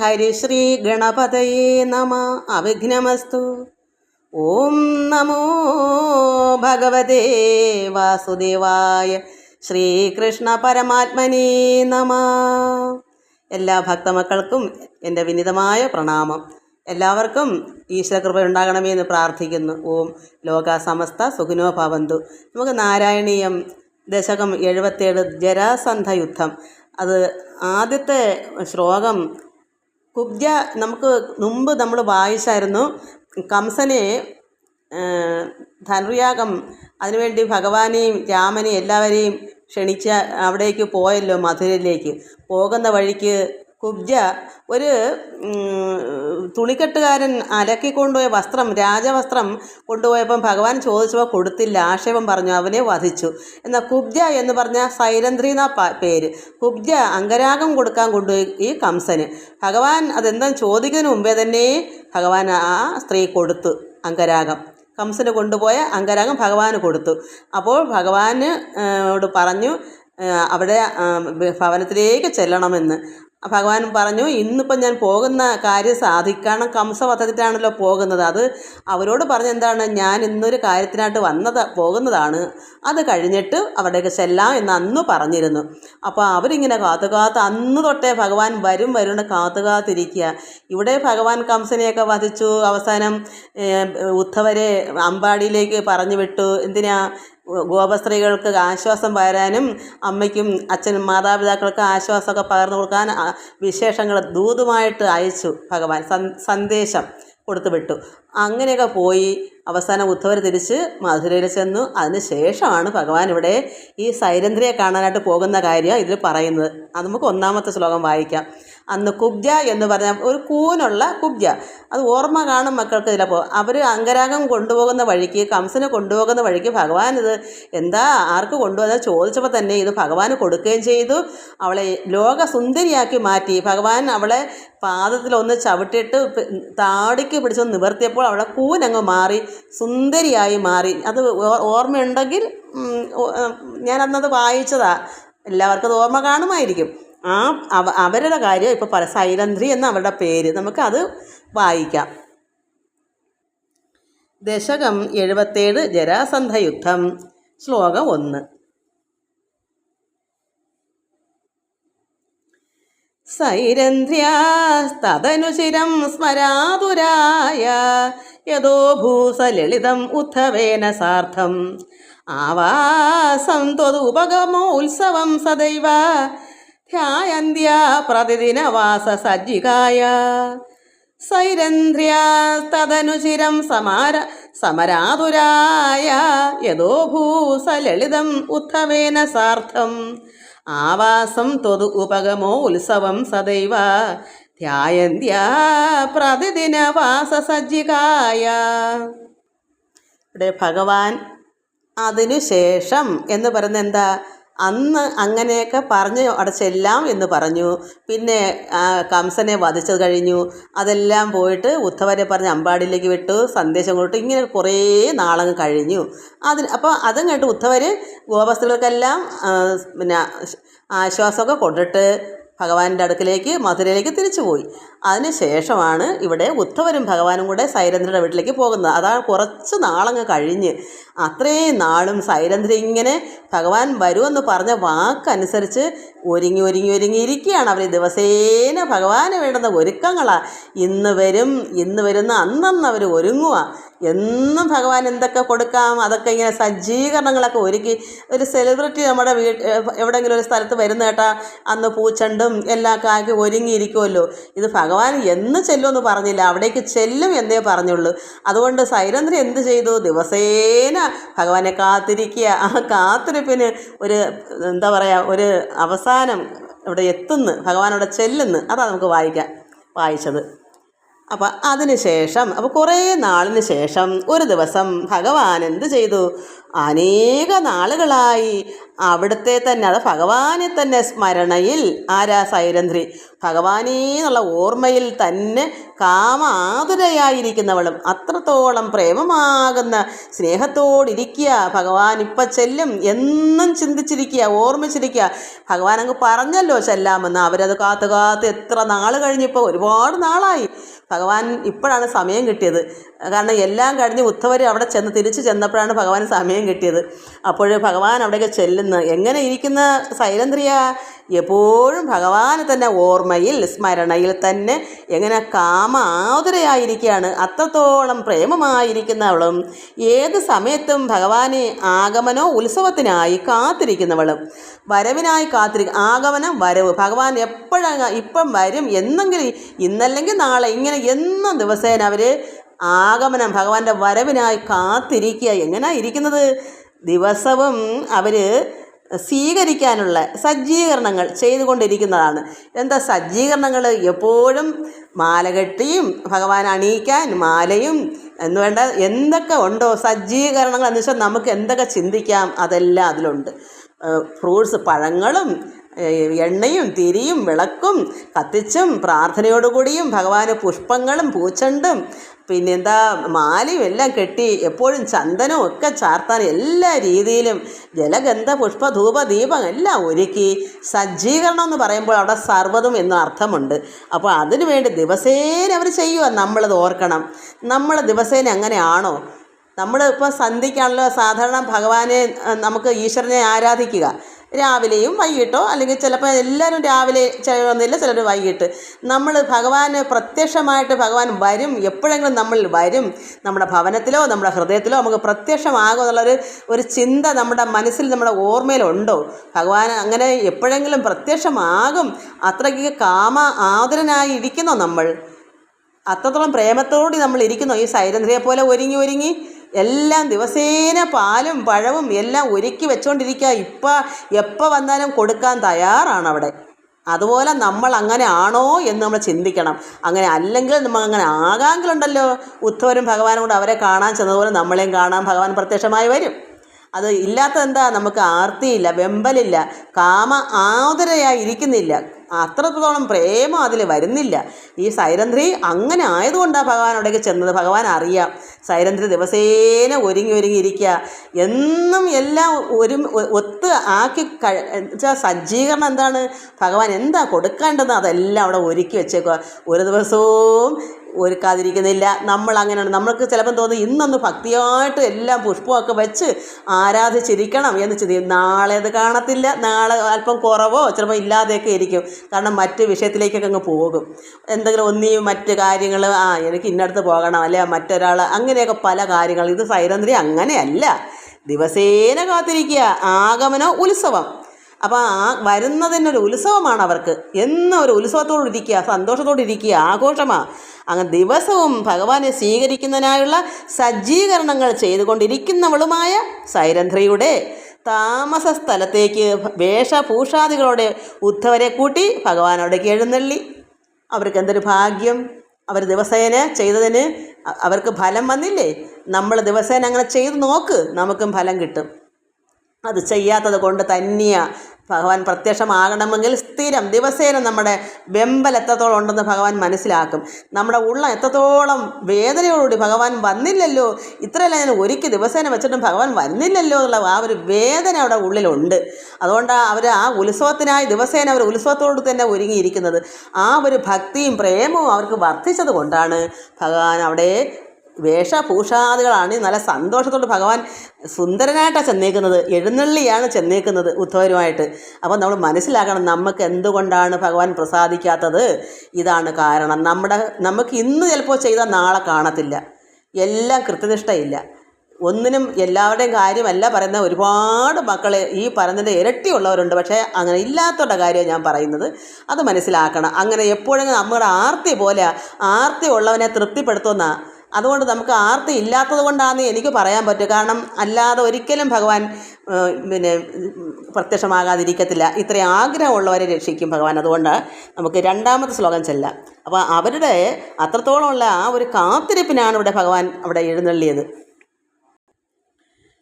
ഹരിശ്രീ ഗണപതയേ നമ. അവിഘ്നമസ്തു. ഓം നമോ ഭഗവതേ വാസുദേവായ. ശ്രീകൃഷ്ണ പരമാത്മനേ നമ. എല്ലാ ഭക്തമക്കൾക്കും എൻ്റെ വിനീതമായ പ്രണാമം. എല്ലാവർക്കും ഈശ്വരകൃപ ഉണ്ടാകണമേ എന്ന് പ്രാർത്ഥിക്കുന്നു. ഓം ലോക സമസ്ത സുഖിനോ ഭവന്തു. നമുക്ക് നാരായണീയം ദശകം 77 ജരാസന്ധ യുദ്ധം. അത് ആദ്യത്തെ ശ്ലോകം കുബ്ജ നമുക്ക് മുമ്പ് നമ്മൾ വായിച്ചായിരുന്നു. കംസനെ ധനുർയാഗം അതിനുവേണ്ടി ഭഗവാനെയും രാമനെയും എല്ലാവരെയും ക്ഷണിച്ച് അവിടേക്ക് പോയല്ലോ, മധുരയിലേക്ക്. പോകുന്ന വഴിക്ക് കുബ്ജ ഒരു തുണിക്കെട്ടുകാരൻ അലക്കിക്കൊണ്ടുപോയ വസ്ത്രം, രാജവസ്ത്രം കൊണ്ടുപോയപ്പം ഭഗവാൻ ചോദിച്ചപ്പോൾ കൊടുത്തില്ല. ആക്ഷേപം പറഞ്ഞു, അവനെ വധിച്ചു. എന്നാൽ കുബ്ജ എന്ന് പറഞ്ഞാൽ സൈരന്ധ്രി എന്ന പേര്. കുബ്ജ അംഗരാഗം കൊടുക്കാൻ കൊണ്ടുപോയി ഈ കംസന്. ഭഗവാൻ അതെന്താന്ന് ചോദിക്കുന്നതിന് മുമ്പേ തന്നെ ഭഗവാൻ ആ സ്ത്രീ കൊടുത്തു അംഗരാഗം. കംസന് കൊണ്ടുപോയ അംഗരാഗം ഭഗവാന് കൊടുത്തു. അപ്പോൾ ഭഗവാനോട് പറഞ്ഞു അവിടെ ഭവനത്തിലേക്ക് ചെല്ലണമെന്ന്. ഭഗവാൻ പറഞ്ഞു, ഇന്നിപ്പം ഞാൻ പോകുന്ന കാര്യം സാധിക്കണം. കംസവധത്തിനാണല്ലോ പോകുന്നത്. അത് അവരോട് പറഞ്ഞെന്താണ്, ഞാൻ ഇന്നൊരു കാര്യത്തിനായിട്ട് പോകുന്നതാണ്. അത് കഴിഞ്ഞിട്ട് അവിടേക്ക് ചെല്ലാം എന്ന് അന്ന് പറഞ്ഞിരുന്നു. അപ്പോൾ അവരിങ്ങനെ കാത്തു അന്ന് തൊട്ടേ ഭഗവാൻ വരും കാത്തിരിക്കുക. ഇവിടെ ഭഗവാൻ കംസനെയൊക്കെ വധിച്ചു. അവസാനം ഉദ്ധവരെ അമ്പാടിയിലേക്ക് പറഞ്ഞു വിട്ടു. എന്തിനാ? ഗോപസ്ത്രീകൾക്ക് ആശ്വാസം പകരാനും അമ്മയ്ക്കും അച്ഛനും മാതാപിതാക്കൾക്ക് ആശ്വാസമൊക്കെ പകർന്നു കൊടുക്കാൻ വിശേഷങ്ങൾ ദൂതുമായിട്ട് അയച്ചു ഭഗവാൻ. സന്ദേശം കൊടുത്തു വിട്ടു. അങ്ങനെയൊക്കെ പോയി അവസാനം ഉദ്ധവർ തിരിച്ച് മധുരയിൽ ചെന്നു. അതിന് ശേഷമാണ് ഭഗവാൻ ഇവിടെ ഈ സൈരന്ധ്രിയെ കാണാനായിട്ട് പോകുന്ന കാര്യം ഇതിൽ പറയുന്നത്. അത് നമുക്ക് ഒന്നാമത്തെ ശ്ലോകം വായിക്കാം. അന്ന് കുബ്ജ എന്ന് പറഞ്ഞാൽ ഒരു കൂനുള്ള കുബ്ജ, അത് ഓർമ്മ കാണും മക്കൾക്ക്. ചിലപ്പോൾ അവർ അംഗരാഗം കൊണ്ടുപോകുന്ന വഴിക്ക്, കംസന് കൊണ്ടുപോകുന്ന വഴിക്ക് ഭഗവാൻ ഇത് എന്താ ആർക്ക് കൊണ്ടുവന്നാൽ ചോദിച്ചപ്പോൾ തന്നെ ഇത് ഭഗവാന് കൊടുക്കുകയും ചെയ്തു. അവളെ ലോകസുന്ദരിയാക്കി മാറ്റി. ഭഗവാൻ അവളെ പാദത്തിലൊന്ന് ചവിട്ടിയിട്ട് താടിക്ക് പിടിച്ചൊന്ന് നിവർത്തിയപ്പോൾ അവളെ കൂനങ്ങ് മാറി, സുന്ദരിയായി മാറി. അത് ഓർമ്മയുണ്ടെങ്കിൽ ഞാനന്നത് വായിച്ചതാ. എല്ലാവർക്കും അത് ഓർമ്മ കാണുമായിരിക്കും. അവരുടെ കാര്യം ഇപ്പോൾ സൈരന്ധ്രി എന്ന അവരുടെ പേര്. നമുക്കത് വായിക്കാം. ദശകം 77 ജരാസന്ധ യുദ്ധം. ശ്ലോകം 1. സൈരന്ധ്ര്യാസ്തദനുശിരം സ്മരാതുരായ യദോ ഭൂസലളിതം ഉദ്ധവേന സാർദ്ധം ആവാസം ത്വദുപഗമോത്സവം സദൈവ ധ്യായന്ത്യാ പ്രതിദിനവാസ സജ്ജികായ. സൈരന്ധ്ര്യാസ്തദനുചിരം സമരാതുരായ യദോ ഭൂസലളിതം ഉദ്ധവേന സാർദ്ധം ആവാസം ത്വദു ഉപഗമോ ഉത്സവം സദൈവ ധ്യായന്ത്യാ പ്രതിദിനവാസ സജ്ജികായ. ഇവിടെ ഭഗവാൻ അതിനുശേഷം എന്ന് പറയുന്നത് എന്താ? അന്ന് അങ്ങനെയൊക്കെ പറഞ്ഞ് അവിടെ ചെല്ലാം എന്ന് പറഞ്ഞു. പിന്നെ കംസനെ വധിച്ചത് കഴിഞ്ഞു. അതെല്ലാം പോയിട്ട് ഉദ്ധവരെ പറഞ്ഞ് അമ്പാടിയിലേക്ക് വിട്ടു, സന്ദേശം കൊടുത്തു. ഇങ്ങനെ കുറേ നാളങ്ങ് കഴിഞ്ഞു. അപ്പോൾ അതും കേട്ട് ഉദ്ധവർ ഗോപസ്ത്രീകൾക്കെല്ലാം പിന്നെ ആശ്വാസമൊക്കെ കൊണ്ടിട്ട് ഭഗവാന്റെ അടുക്കിലേക്ക് മധുരയിലേക്ക് തിരിച്ചു പോയി. അതിന് ശേഷമാണ് ഇവിടെ ഉദ്ധവരും ഭഗവാനും കൂടെ സൈരന്ധ്രിയുടെ വീട്ടിലേക്ക് പോകുന്നത്. അതാണ് കുറച്ച് നാളങ്ങ് കഴിഞ്ഞ്. അത്രയും നാളും സൈരന്ധ്രി ഇങ്ങനെ ഭഗവാൻ വരുമെന്ന് പറഞ്ഞ വാക്കനുസരിച്ച് ഒരുങ്ങിയിരിക്കുകയാണ് അവർ. ദിവസേന ഭഗവാന് വേണ്ടുന്ന ഒരുക്കങ്ങളാണ്. ഇന്ന് വരുന്ന അന്നന്ന് അവർ ഒരുങ്ങുക. എന്നും ഭഗവാൻ എന്തൊക്കെ കൊടുക്കാം അതൊക്കെ ഇങ്ങനെ സജ്ജീകരണങ്ങളൊക്കെ ഒരുക്കി. ഒരു സെലിബ്രിറ്റി നമ്മുടെ എവിടെയെങ്കിലും ഒരു സ്ഥലത്ത് വരുന്ന കേട്ടാൽ അന്ന് പൂച്ചണ്ടും എല്ലാം ആക്കി ഒരുങ്ങിയിരിക്കുമല്ലോ. ഇത് ഭഗവാൻ എന്ന് ചെല്ലുമെന്ന് പറഞ്ഞില്ല, അവിടേക്ക് ചെല്ലും എന്നേ പറഞ്ഞുള്ളൂ. അതുകൊണ്ട് സൈരന്ധ്രി എന്ത് ചെയ്തു? ദിവസേന ഭഗവാനെ കാത്തിരിക്കുക. ആ കാത്തിരിപ്പിന് ഒരു എന്താ പറയുക, ഒരു അവസാനം ഇവിടെ എത്തുന്നു, ഭഗവാൻ അവിടെ ചെല്ലുന്നു. അതാണ് നമുക്ക് വായിച്ചത്. അപ്പം അതിന് ശേഷം കുറേ നാളിന് ശേഷം ഒരു ദിവസം ഭഗവാൻ എന്ത് ചെയ്തു? അനേക നാളുകളായി അവിടുത്തെ തന്നെ, അത് ഭഗവാനെ തന്നെ സ്മരണയിൽ ആരാ സൈരന്ധ്രി, ഭഗവാനേ എന്നുള്ള ഓർമ്മയിൽ തന്നെ കാമാതുരയായിരിക്കുന്നവളും, അത്രത്തോളം പ്രേമമാകുന്ന സ്നേഹത്തോടിരിക്കുക. ഭഗവാൻ ഇപ്പം ചെല്ലും എന്നും ചിന്തിച്ചിരിക്കുക, ഓർമ്മിച്ചിരിക്കുക. ഭഗവാൻ അങ്ങ് പറഞ്ഞല്ലോ ചെല്ലാമെന്ന്. അവരത് കാത്ത് കാത്ത് എത്ര നാൾ കഴിഞ്ഞിപ്പോൾ, ഒരുപാട് നാളായി. ഭഗവാൻ ഇപ്പോഴാണ് സമയം കിട്ടിയത്. കാരണം എല്ലാം കഴിഞ്ഞ് ഉദ്ധവർ അവിടെ തിരിച്ചു ചെന്നപ്പോഴാണ് ഭഗവാൻ സമയം കിട്ടിയത്. അപ്പോൾ ഭഗവാൻ അവിടേക്ക് ചെല്ലുന്നു. എങ്ങനെ ഇരിക്കുന്ന സൈരന്ധ്രിയ? എപ്പോഴും ഭഗവാനെ തന്നെ ഓർമ്മയിൽ സ്മരണയിൽ തന്നെ എങ്ങനെ കാമാതുരയായിരിക്കുകയാണ്, അത്രത്തോളം പ്രേമമായിരിക്കുന്നവളും, ഏത് സമയത്തും ഭഗവാനെ ആഗമനോ ഉത്സവത്തിനായി കാത്തിരിക്കുന്നവളും, വരവിനായി ആഗമനം വരവ്, ഭഗവാൻ എപ്പോഴാണ് ഇപ്പം വരും, എന്നെങ്കിലും ഇന്നല്ലെങ്കിൽ നാളെ, ഇങ്ങനെ എന്നും ദിവസേന അവർ ആഗമനം ഭഗവാന്റെ വരവിനായി കാത്തിരിക്കുക. എങ്ങനെയാണ് ഇരിക്കുന്നത്? ദിവസവും അവർ സ്വീകരിക്കാനുള്ള സജ്ജീകരണങ്ങൾ ചെയ്തുകൊണ്ടിരിക്കുന്നതാണ്. എന്താ സജ്ജീകരണങ്ങൾ? എപ്പോഴും മാല കെട്ടിയും ഭഗവാൻ അണിയിക്കാൻ മാലയും എന്ന് വേണ്ട എന്തൊക്കെ ഉണ്ടോ സജ്ജീകരണങ്ങൾ എന്ന് വെച്ചാൽ നമുക്ക് എന്തൊക്കെ ചിന്തിക്കാം അതെല്ലാം അതിലുണ്ട്. ഫ്രൂട്ട്സ്, പഴങ്ങളും എണ്ണയും തിരിയും വിളക്കും കത്തിച്ചും പ്രാർത്ഥനയോടുകൂടിയും ഭഗവാന് പുഷ്പങ്ങളും പൂച്ചണ്ടും പിന്നെന്താ മാലയും എല്ലാം കെട്ടി എപ്പോഴും ചന്ദനവും ഒക്കെ ചാർത്താൻ എല്ലാ രീതിയിലും ജലഗന്ധ പുഷ്പ ധൂപ ദീപം എല്ലാം ഒരുക്കി സജ്ജീകരണം എന്ന് പറയുമ്പോൾ അവിടെ സർവ്വതും എന്ന അർത്ഥമുണ്ട്. അപ്പോൾ അതിനു വേണ്ടി ദിവസേന അവർ ചെയ്യുക. നമ്മളത് ഓർക്കണം. നമ്മൾ ദിവസേന അങ്ങനെയാണോ? നമ്മൾ ഇപ്പോൾ സന്ധ്യയ്ക്കാണല്ലോ സാധാരണ ഭഗവാനെ നമുക്ക് ഈശ്വരനെ ആരാധിക്കുക, രാവിലെയും വൈകിട്ടോ, അല്ലെങ്കിൽ ചിലപ്പോൾ എല്ലാവരും രാവിലെ ചെയ്യുന്നില്ല, ചിലർ വൈകിട്ട്. നമ്മൾ ഭഗവാന് പ്രത്യക്ഷമായിട്ട് ഭഗവാൻ വരും, എപ്പോഴെങ്കിലും നമ്മൾ വരും, നമ്മുടെ ഭവനത്തിലോ നമ്മുടെ ഹൃദയത്തിലോ നമുക്ക് പ്രത്യക്ഷമാകും എന്നുള്ളൊരു ചിന്ത നമ്മുടെ മനസ്സിൽ, നമ്മുടെ ഓർമ്മയിലുണ്ടോ? ഭഗവാൻ അങ്ങനെ എപ്പോഴെങ്കിലും പ്രത്യക്ഷമാകും, അത്രയ്ക്ക് കാമ ആതുരനായി ഇരിക്കുന്നോ നമ്മൾ? അത്രത്തോളം പ്രേമത്തോടെ നമ്മൾ ഇരിക്കുന്നോ? ഈ സൈരന്ധ്രിയെ പോലെ ഒരുങ്ങി എല്ലാം ദിവസേന പാലും പഴവും എല്ലാം ഒരുക്കി വെച്ചുകൊണ്ടിരിക്കുക. എപ്പോൾ വന്നാലും കൊടുക്കാൻ തയ്യാറാണ് അവിടെ. അതുപോലെ നമ്മൾ അങ്ങനെ ആണോ എന്ന് നമ്മൾ ചിന്തിക്കണം. അങ്ങനെ അല്ലെങ്കിൽ നമ്മൾ അങ്ങനെ ആകാമെങ്കിലുണ്ടല്ലോ, ഉദ്ധവരും ഭഗവാനും കൂടെ അവരെ കാണാൻ ചെന്നതുപോലെ നമ്മളെയും കാണാൻ ഭഗവാൻ പ്രത്യക്ഷമായി വരും. അത് ഇല്ലാത്തതെന്താ? നമുക്ക് ആർത്തിയില്ല, വെമ്പലില്ല, കാമ ആതുരയായി ഇരിക്കുന്നില്ല, അത്രത്തോളം പ്രേമം അതിൽ വരുന്നില്ല. ഈ സൈരന്ധ്രി അങ്ങനെ ആയതുകൊണ്ടാണ് ഭഗവാൻ അവിടേക്ക് ചെന്നത്. ഭഗവാൻ അറിയാം സൈരന്ധ്രി ദിവസേന ഒരുങ്ങിയിരിക്കുക, എന്നും എല്ലാം ഒത്ത് ആക്കി സജ്ജീകരണം എന്താണ് ഭഗവാൻ എന്താ കൊടുക്കേണ്ടത് അതെല്ലാം അവിടെ ഒരുക്കി വെച്ചേക്കുക. ഒരു ദിവസവും ഒരുക്കാതിരിക്കുന്നില്ല. നമ്മളങ്ങനെയാണ്. നമ്മൾക്ക് ചിലപ്പം തോന്നും ഇന്നൊന്ന് ഭക്തിയായിട്ട് എല്ലാം പുഷ്പമൊക്കെ വെച്ച് ആരാധിച്ചിരിക്കണം എന്ന് ചിന്തിക്കും. നാളെ അത് കാണത്തില്ല, നാളെ അല്പം കുറവോ ചിലപ്പോൾ ഇല്ലാതെയൊക്കെ ഇരിക്കും. കാരണം മറ്റ് വിഷയത്തിലേക്കൊക്കെ അങ്ങ് പോകും. എന്തെങ്കിലും മറ്റ് കാര്യങ്ങൾ, എനിക്ക് ഇന്നടുത്ത് പോകണം, അല്ലെ മറ്റൊരാൾ, അങ്ങനെയൊക്കെ പല കാര്യങ്ങൾ. ഇത് സൈരന്ധ്രി അങ്ങനെയല്ല, ദിവസേന കാത്തിരിക്കുക, ആഗമനോ ഉത്സവം. അപ്പോൾ വരുന്നതിനൊരു ഉത്സവമാണ് അവർക്ക്. എന്നും ഒരു ഉത്സവത്തോടിരിക്കുക, സന്തോഷത്തോടിരിക്കുക, ആഘോഷമാണ്. അങ്ങനെ ദിവസവും ഭഗവാനെ സ്വീകരിക്കുന്നതിനായുള്ള സജ്ജീകരണങ്ങൾ ചെയ്തുകൊണ്ടിരിക്കുന്നവളുമായ സൈരന്ധ്രിയുടെ താമസ സ്ഥലത്തേക്ക് വേഷഭൂഷാദികളോടെ ഉദ്ധവരെ കൂട്ടി ഭഗവാൻ അവിടേക്ക് എഴുന്നള്ളി. അവർക്ക് എന്തൊരു ഭാഗ്യം! അവർ ദിവസേന ചെയ്തതിന് അവർക്ക് ഫലം വന്നില്ലേ? നമ്മൾ ദിവസേന അങ്ങനെ ചെയ്ത് നോക്ക്, നമുക്കും ഫലം കിട്ടും. അത് ചെയ്യാത്തത് കൊണ്ട് തന്നെയാണ് ഭഗവാൻ പ്രത്യക്ഷമാകണമെങ്കിൽ സ്ഥിരം ദിവസേന നമ്മുടെ വെമ്പൽ എത്രത്തോളം ഉണ്ടെന്ന് ഭഗവാൻ മനസ്സിലാക്കും. നമ്മുടെ ഉള്ളം എത്രത്തോളം വേദനയോടുകൂടി ഭഗവാൻ വന്നില്ലല്ലോ, ഇത്രയല്ല ഞാൻ ഒരുക്കി ദിവസേന വെച്ചിട്ടും ഭഗവാൻ വരുന്നില്ലല്ലോ എന്നുള്ള ആ ഒരു വേദന അവിടെ ഉള്ളിലുണ്ട്. അതുകൊണ്ടാണ് അവർ ആ ഉത്സവത്തിനായി ദിവസേന അവർ ഉത്സവത്തോട് തന്നെ ഒരുങ്ങിയിരിക്കുന്നത്. ആ ഒരു ഭക്തിയും പ്രേമവും അവർക്ക് വർദ്ധിച്ചത് കൊണ്ടാണ് ഭഗവാൻ അവിടെ വേഷഭൂഷാദികളാണ് നല്ല സന്തോഷത്തോട് ഭഗവാൻ സുന്ദരനായിട്ടാണ് ചെന്നേക്കുന്നത്, എഴുന്നള്ളിയാണ് ചെന്നേക്കുന്നത് ഉദ്ധവരുമായിട്ട്. അപ്പോൾ നമ്മൾ മനസ്സിലാക്കണം നമുക്ക് എന്തുകൊണ്ടാണ് ഭഗവാൻ പ്രസാദിക്കാത്തത്. ഇതാണ് കാരണം. നമുക്ക് ഇന്ന് ചിലപ്പോൾ ചെയ്താൽ നാളെ കാണത്തില്ല. എല്ലാം കൃത്യനിഷ്ഠയില്ല. ഒന്നിനും എല്ലാവരുടെയും കാര്യമല്ല പറയുന്ന ഒരുപാട് മക്കളെ ഈ പറയുന്നതിൻ്റെ ഇരട്ടിയുള്ളവരുണ്ട്. പക്ഷേ അങ്ങനെ ഇല്ലാത്തവരുടെ കാര്യമാണ് ഞാൻ പറയുന്നത്. അത് മനസ്സിലാക്കണം. അങ്ങനെ എപ്പോഴെങ്കിലും നമ്മുടെ ആർത്തി പോലെ ആർത്തി ഉള്ളവനെ തൃപ്തിപ്പെടുത്തുന്ന, അതുകൊണ്ട് നമുക്ക് ആർത്തി ഇല്ലാത്തത് കൊണ്ടാണെന്ന് എനിക്ക് പറയാൻ പറ്റും. കാരണം അല്ലാതെ ഒരിക്കലും ഭഗവാൻ പ്രത്യക്ഷമാകാതിരിക്കത്തില്ല. ഇത്രയും ആഗ്രഹമുള്ളവരെ രക്ഷിക്കും ഭഗവാൻ. അതുകൊണ്ട് നമുക്ക് രണ്ടാമത്തെ ശ്ലോകം ചെല്ലാം. അപ്പോൾ അവരുടെ അത്രത്തോളമുള്ള ആ ഒരു കാത്തിരിപ്പിനാണ് ഇവിടെ ഭഗവാൻ അവിടെ എഴുന്നള്ളിയത്.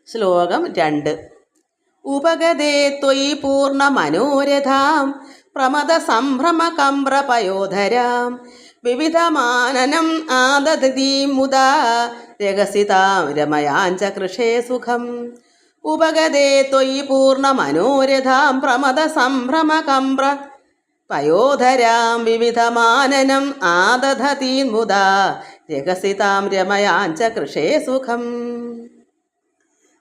ശ്ലോകം 2. ഉപഗതേ ത്വയി പൂർണ്ണ മനോരഥാം പ്രമദ സംഭ്രമ കമ്പ്രപയോധരാം വിവിധമാനനം ആദധീം മുദാ രഹസിതാം രമയാഞ്ച കൃഷേ സുഖം. ഉപഗതേ ത്വയി പൂർണ്ണ മനോരഥാം പ്രമദ സംഭ്രമ കമ്പ്ര പയോധരാം വിവിധമാനനം ആദധീം മുദാ രഹസിതാം രമയാഞ്ച കൃഷേ സുഖം.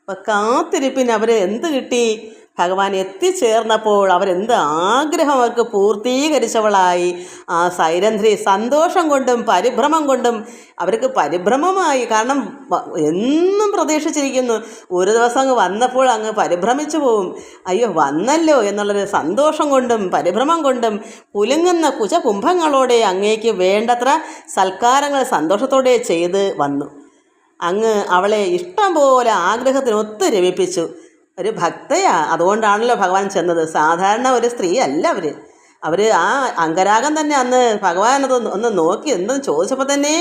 അപ്പം കാത്തിരിപ്പിന് അവർ എന്ത് കിട്ടി? ഭഗവാൻ എത്തിച്ചേർന്നപ്പോൾ അവരെന്ത് ആഗ്രഹം അവർക്ക് പൂർത്തീകരിച്ചവളായി. ആ സൈരന്ധ്രി സന്തോഷം കൊണ്ടും പരിഭ്രമം കൊണ്ടും അവർക്ക് പരിഭ്രമമായി. കാരണം എന്നും പ്രതീക്ഷിച്ചിരിക്കുന്നു, ഒരു ദിവസം അങ്ങ് വന്നപ്പോൾ അങ്ങ് പരിഭ്രമിച്ചു പോവും. അയ്യോ വന്നല്ലോ എന്നുള്ളൊരു സന്തോഷം കൊണ്ടും പരിഭ്രമം കൊണ്ടും കുലുങ്ങുന്ന കുചകുംഭങ്ങളോടെ അങ്ങേക്ക് വേണ്ടത്ര സൽക്കാരങ്ങൾ സന്തോഷത്തോടെ ചെയ്ത് വന്നു. അങ്ങ് അവളെ ഇഷ്ടം പോലെ ആഗ്രഹത്തിനൊത്ത് രമിപ്പിച്ചു. ഒരു ഭക്തയാ, അതുകൊണ്ടാണല്ലോ ഭഗവാൻ ചെന്നത്. സാധാരണ ഒരു സ്ത്രീ അല്ല അവർ ആ അംഗരാഗം തന്നെ അന്ന് ഭഗവാനത് ഒന്ന് നോക്കി എന്തെന്ന് ചോദിച്ചപ്പോൾ തന്നെ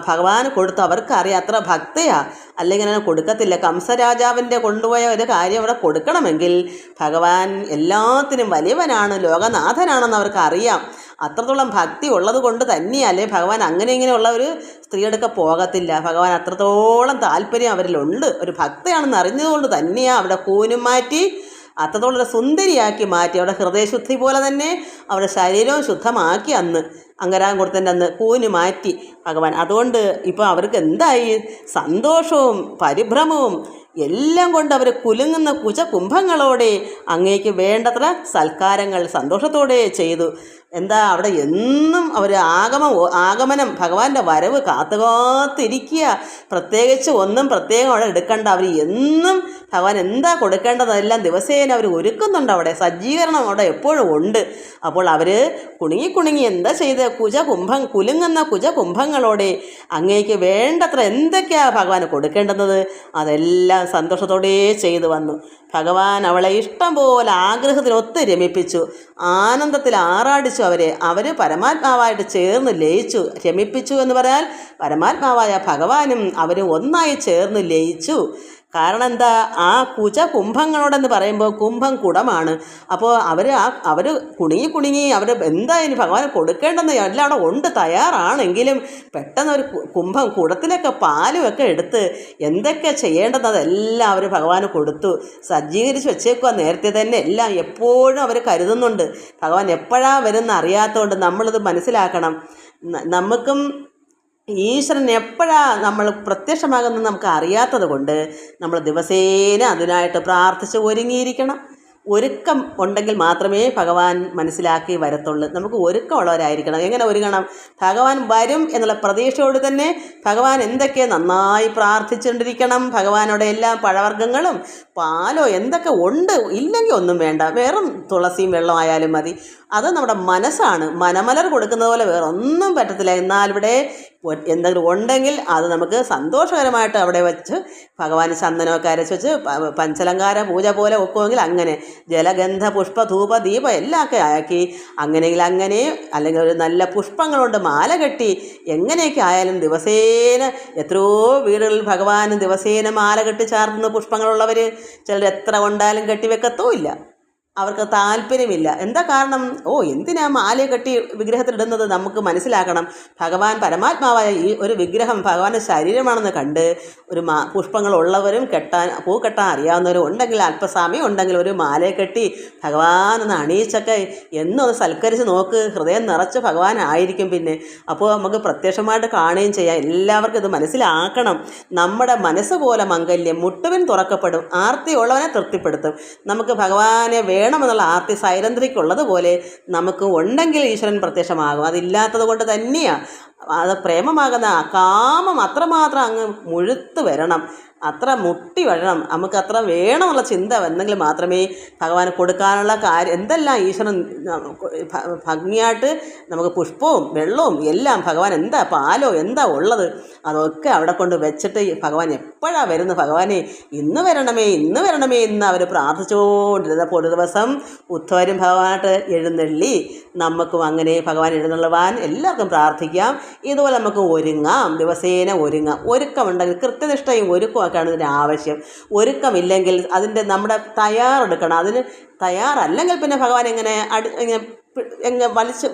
ഭഗവാൻ കൊടുത്തു. അവർക്കറിയാം അത്ര ഭക്തയാ, അല്ലെങ്കിൽ അങ്ങനെ കൊടുക്കത്തില്ല. കംസരാജാവിൻ്റെ കൊണ്ടുപോയ ഒരു കാര്യം അവിടെ കൊടുക്കണമെങ്കിൽ ഭഗവാൻ എല്ലാത്തിനും വലിയവനാണ്, ലോകനാഥനാണെന്ന് അവർക്കറിയാം. അത്രത്തോളം ഭക്തി ഉള്ളത് കൊണ്ട് തന്നെയല്ലേ ഭഗവാൻ അങ്ങനെ ഇങ്ങനെയുള്ള ഒരു സ്ത്രീയെടുക്ക പോകത്തില്ല. ഭഗവാൻ അത്രത്തോളം താല്പര്യം അവരിലുണ്ട്, ഒരു ഭക്തയാണെന്ന് അറിഞ്ഞതുകൊണ്ട് തന്നെയാണ് അവിടെ കൂനും മാറ്റി അത്രത്തോളം സുന്ദരിയാക്കി മാറ്റി. അവിടെ ഹൃദയശുദ്ധി പോലെ തന്നെ അവരുടെ ശരീരവും ശുദ്ധമാക്കി അന്ന് അങ്കരാഗം കൊടുത്തതിൻ്റെ അന്ന് കൂന് മാറ്റി ഭഗവാൻ. അതുകൊണ്ട് ഇപ്പോൾ അവർക്ക് എന്തായി? സന്തോഷവും പരിഭ്രമവും എല്ലാം കൊണ്ട് അവർ കുലുങ്ങുന്ന കുചകുംഭങ്ങളോടെ അങ്ങേക്ക് വേണ്ടത്ര സൽക്കാരങ്ങൾ സന്തോഷത്തോടെ ചെയ്തു. എന്താ അവിടെ എന്നും അവർ ആഗമനം ഭഗവാന്റെ വരവ് കാത്തുകാത്തിരിക്കുക. പ്രത്യേകിച്ച് ഒന്നും പ്രത്യേകം അവിടെ എടുക്കണ്ട. അവർ എന്നും ഭഗവാൻ എന്താ കൊടുക്കേണ്ടതെല്ലാം ദിവസേന അവർ ഒരുക്കുന്നുണ്ട്. അവിടെ സജ്ജീകരണം അവിടെ എപ്പോഴും ഉണ്ട്. അപ്പോൾ അവർ കുണുങ്ങി എന്താ ചെയ്ത് കുലുങ്ങുന്ന കുചകുംഭങ്ങളോടെ അങ്ങേക്ക് വേണ്ടത്ര എന്തൊക്കെയാണ് ഭഗവാൻ കൊടുക്കേണ്ടുന്നത് അതെല്ലാം സന്തോഷത്തോടെ ചെയ്തു വന്നു. ഭഗവാൻ അവളെ ഇഷ്ടം പോലെ ആഗ്രഹത്തിനൊത്ത് രമിപ്പിച്ചു, ആനന്ദത്തിൽ ആറാടിച്ചു. അവർ പരമാത്മാവായിട്ട് ചേർന്ന് ലയിച്ചു. രമിപ്പിച്ചു എന്ന് പറഞ്ഞാൽ പരമാത്മാവായ ഭഗവാനും അവരും ഒന്നായി ചേർന്ന് ലയിച്ചു. കാരണം എന്താ? ആ കുചകുംഭങ്ങളോടെന്ന് പറയുമ്പോൾ കുംഭം കുടമാണ്. അപ്പോൾ അവർ കുണുങ്ങി അവർ എന്താ ഇനി ഭഗവാൻ കൊടുക്കേണ്ടെന്ന് എല്ലാം അവിടെ ഉണ്ട്, തയ്യാറാണെങ്കിലും പെട്ടെന്ന് ഒരു കുംഭം കുടത്തിലൊക്കെ പാലുമൊക്കെ എടുത്ത് എന്തൊക്കെ ചെയ്യേണ്ടതെല്ലാം അവർ ഭഗവാന് കൊടുത്തു, സജ്ജീകരിച്ച് വെച്ചേക്കുക. നേരത്തെ തന്നെ എല്ലാം എപ്പോഴും അവർ കരുതുന്നുണ്ട്. ഭഗവാൻ എപ്പോഴാണ് വരുന്ന അറിയാത്തതുകൊണ്ട് നമ്മളിത് മനസ്സിലാക്കണം. നമുക്കും ഈശ്വരൻ എപ്പോഴാണ് നമ്മൾ പ്രത്യക്ഷമാകുന്നത് നമുക്ക് അറിയാത്തത് കൊണ്ട് നമ്മൾ ദിവസേന അതിനായിട്ട് പ്രാർത്ഥിച്ച് ഒരുങ്ങിയിരിക്കണം. ഒരുക്കം ഉണ്ടെങ്കിൽ മാത്രമേ ഭഗവാൻ മനസ്സിലാക്കി വരത്തുള്ളൂ. നമുക്ക് ഒരുക്കമുള്ളവരായിരിക്കണം. എങ്ങനെ ഒരുങ്ങണം? ഭഗവാൻ വരും എന്നുള്ള പ്രതീക്ഷയോട് തന്നെ ഭഗവാൻ എന്തൊക്കെ നന്നായി പ്രാർത്ഥിച്ചുകൊണ്ടിരിക്കണം. ഭഗവാനോടെ എല്ലാ പഴവർഗ്ഗങ്ങളും പാലോ എന്തൊക്കെ ഉണ്ട്, ഇല്ലെങ്കിൽ ഒന്നും വേണ്ട, വെറും തുളസിയും വെള്ളം ആയാലും മതി. അത് നമ്മുടെ മനസ്സാണ്. മനമലർ കൊടുക്കുന്നത് പോലെ വേറെ ഒന്നും പറ്റത്തില്ല. എന്നാൽ ഇവിടെ എന്തെങ്കിലും ഉണ്ടെങ്കിൽ അത് നമുക്ക് സന്തോഷകരമായിട്ട് അവിടെ വെച്ച് ഭഗവാന് ചന്ദനമൊക്കെ അരച്ച് വെച്ച് പഞ്ചലങ്കാര പൂജ പോലെ വെക്കുമെങ്കിൽ അങ്ങനെ ജലഗന്ധ പുഷ്പ ധൂപ ദീപ എല്ലാമൊക്കെ ആക്കി അങ്ങനെയെങ്കിൽ അങ്ങനെ, അല്ലെങ്കിൽ ഒരു നല്ല പുഷ്പങ്ങളുണ്ട് മാല കെട്ടി എങ്ങനെയൊക്കെ ആയാലും ദിവസേന എത്രയോ വീടുകളിൽ ഭഗവാന് ദിവസേന മാല കെട്ടി ചാർത്തുന്ന പുഷ്പങ്ങളുള്ളവർ ചിലർ എത്ര കൊണ്ടാലും കെട്ടിവെക്കത്തുമില്ല. അവർക്ക് താല്പര്യമില്ല. എന്താ കാരണം? എന്തിനാ മാലയെ കെട്ടി വിഗ്രഹത്തിലിടുന്നത്? നമുക്ക് മനസ്സിലാക്കണം. ഭഗവാൻ പരമാത്മാവായ ഈ ഒരു വിഗ്രഹം ഭഗവാന്റെ ശരീരമാണെന്ന് കണ്ട് ഒരു പുഷ്പങ്ങളുള്ളവരും പൂ കെട്ടാൻ അറിയാവുന്നവരും ഉണ്ടെങ്കിൽ അല്പസമയം ഉണ്ടെങ്കിൽ ഒരു മാലയെ കെട്ടി ഭഗവാനൊന്ന് അണിയിച്ചൊക്കെ എന്നൊന്ന് സൽക്കരിച്ച് നോക്ക്. ഹൃദയം നിറച്ച് ഭഗവാൻ ആയിരിക്കും. പിന്നെ അപ്പോൾ നമുക്ക് പ്രത്യക്ഷമായിട്ട് കാണുകയും ചെയ്യാം. എല്ലാവർക്കും ഇത് മനസ്സിലാക്കണം. നമ്മുടെ മനസ്സ് പോലെ മംഗല്യം മുട്ടുവിൻ തുറക്കപ്പെടും, ആർത്തിയുള്ളവനെ തൃപ്തിപ്പെടുത്തും. നമുക്ക് ഭഗവാനെ വേണമെന്നുള്ള ആർത്തി സൈരന്ധ്രിക്കുള്ളതുപോലെ നമുക്ക് ഉണ്ടെങ്കിൽ ഈശ്വരൻ പ്രത്യക്ഷമാകും. അതില്ലാത്തത് കൊണ്ട് തന്നെയാണ് അത് പ്രേമമാകുന്ന കാമം അത്രമാത്രം അങ്ങ് മുഴുത്ത് വരണം, അത്ര മുട്ടി വരണം. നമുക്ക് അത്ര വേണമെന്നുള്ള ചിന്ത വന്നെങ്കിൽ മാത്രമേ ഭഗവാന് കൊടുക്കാനുള്ള കാര്യം എന്തെല്ലാം ഈശ്വരൻ ഭംഗിയായിട്ട് നമുക്ക് പുഷ്പവും വെള്ളവും എല്ലാം ഭഗവാൻ എന്താ പാലോ എന്താ ഉള്ളത് അതൊക്കെ അവിടെ കൊണ്ട് വെച്ചിട്ട് ഭഗവാൻ എപ്പോഴാണ് വരുന്നത്? ഭഗവാനെ ഇന്ന് വരണമേ എന്ന് അവർ പ്രാർത്ഥിച്ചുകൊണ്ടിരുന്നപ്പോൾ ഒരു ദിവസം ഉദ്ധവരും ഭഗവാനായിട്ട് എഴുന്നള്ളി. നമുക്കും അങ്ങനെ ഭഗവാൻ എഴുന്നള്ളുവാൻ എല്ലാവർക്കും പ്രാർത്ഥിക്കാം. ഇതുപോലെ നമുക്ക് ഒരുങ്ങാം, ദിവസേന ഒരുങ്ങാം. ഒരുക്കമുണ്ടെങ്കിൽ കൃത്യനിഷ്ഠയും ഒരുക്കമൊക്കെയാണ് ഇതിന് ആവശ്യം. ഒരുക്കമില്ലെങ്കിൽ അതിൻ്റെ നമ്മുടെ തയ്യാറെടുക്കണം. അതിന് തയ്യാറല്ലെങ്കിൽ പിന്നെ ഭഗവാൻ ഇങ്ങനെ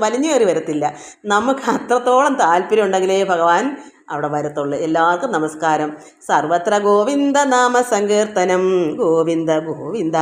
വലിഞ്ഞു കയറി വരത്തില്ല. നമുക്ക് അത്രത്തോളം താല്പര്യം ഉണ്ടെങ്കിലേ ഭഗവാൻ അവിടെ വരത്തുള്ളൂ. എല്ലാവർക്കും നമസ്കാരം. സർവത്ര ഗോവിന്ദ നാമ സങ്കീർത്തനം. ഗോവിന്ദ ഗോവിന്ദ.